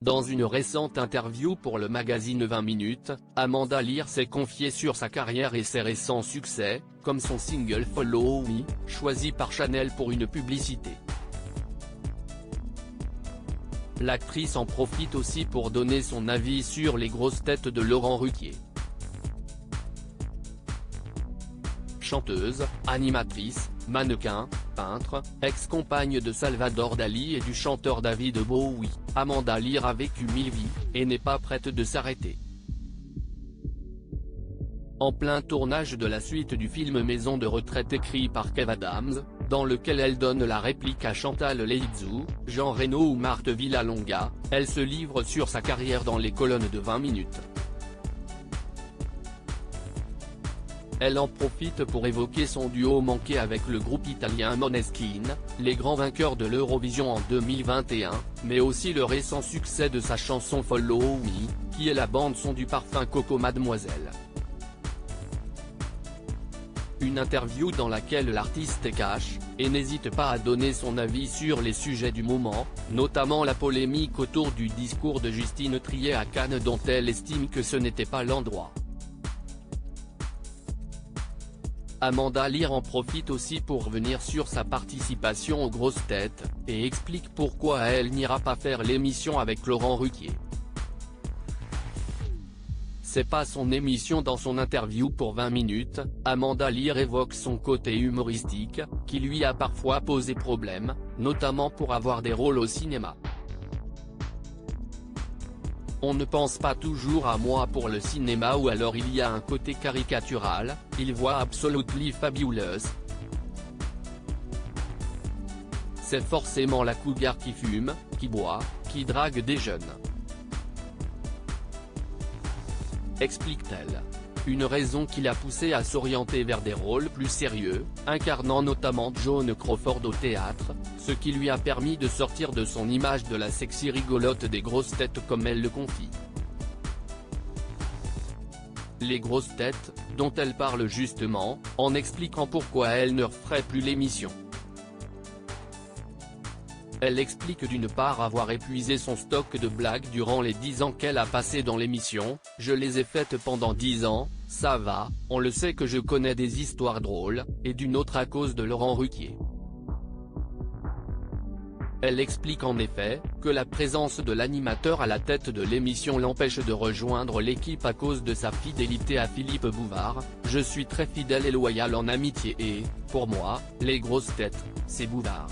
Dans une récente interview pour le magazine 20 minutes, Amanda Lear s'est confiée sur sa carrière et ses récents succès, comme son single Follow Me, choisi par Chanel pour une publicité. L'actrice en profite aussi pour donner son avis sur les grosses têtes de Laurent Ruquier. Chanteuse, animatrice, mannequin, peintre, ex-compagne de Salvador Dali et du chanteur David Bowie, Amanda Lear a vécu 1000 vies, et n'est pas prête de s'arrêter. En plein tournage de la suite du film Maison de retraite écrit par Kev Adams, dans lequel elle donne la réplique à Chantal Leizou, Jean Reno ou Marthe Villalonga, elle se livre sur sa carrière dans les colonnes de 20 minutes. Elle en profite pour évoquer son duo manqué avec le groupe italien Måneskin, les grands vainqueurs de l'Eurovision en 2021, mais aussi le récent succès de sa chanson Follow Me, qui est la bande-son du parfum Coco Mademoiselle. Une interview dans laquelle l'artiste cache, et n'hésite pas à donner son avis sur les sujets du moment, notamment la polémique autour du discours de Justine Triet à Cannes dont elle estime que ce n'était pas l'endroit. Amanda Lear en profite aussi pour revenir sur sa participation aux grosses têtes, et explique pourquoi elle n'ira pas faire l'émission avec Laurent Ruquier. C'est pas son émission. Dans son interview pour 20 minutes, Amanda Lear évoque son côté humoristique, qui lui a parfois posé problème, notamment pour avoir des rôles au cinéma. On ne pense pas toujours à moi pour le cinéma ou alors il y a un côté caricatural, il voit Absolutely Fabulous. C'est forcément la cougar qui fume, qui boit, qui drague des jeunes. Explique-t-elle. Une raison qui l'a poussée à s'orienter vers des rôles plus sérieux, incarnant notamment Joan Crawford au théâtre, ce qui lui a permis de sortir de son image de la sexy rigolote des grosses têtes comme elle le confie. Les grosses têtes, dont elle parle justement, en expliquant pourquoi elle ne referait plus l'émission. Elle explique d'une part avoir épuisé son stock de blagues durant les 10 ans qu'elle a passé dans l'émission, je les ai faites pendant 10 ans, ça va, on le sait que je connais des histoires drôles, et d'une autre à cause de Laurent Ruquier. Elle explique en effet, que la présence de l'animateur à la tête de l'émission l'empêche de rejoindre l'équipe à cause de sa fidélité à Philippe Bouvard, je suis très fidèle et loyal en amitié et, pour moi, les grosses têtes, c'est Bouvard.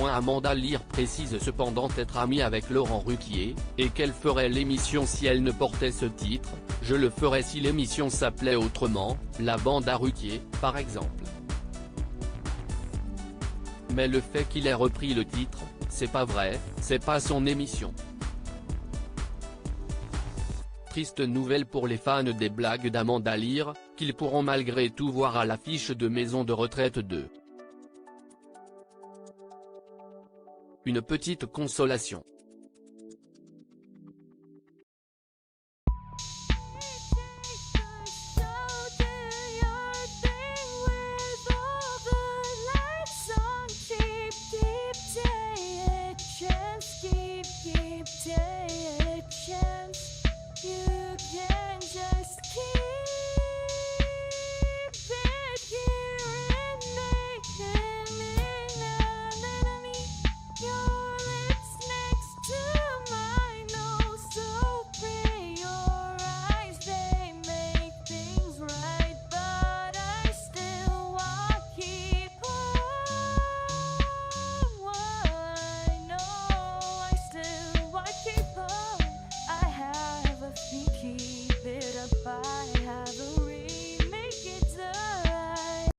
Amanda Lear précise cependant être amie avec Laurent Ruquier, et qu'elle ferait l'émission si elle ne portait ce titre, je le ferais si l'émission s'appelait autrement, la bande à Ruquier, par exemple. Mais le fait qu'il ait repris le titre, c'est pas vrai, c'est pas son émission. Triste nouvelle pour les fans des blagues d'Amanda Lear, qu'ils pourront malgré tout voir à l'affiche de Maison de retraite 2. Une petite consolation.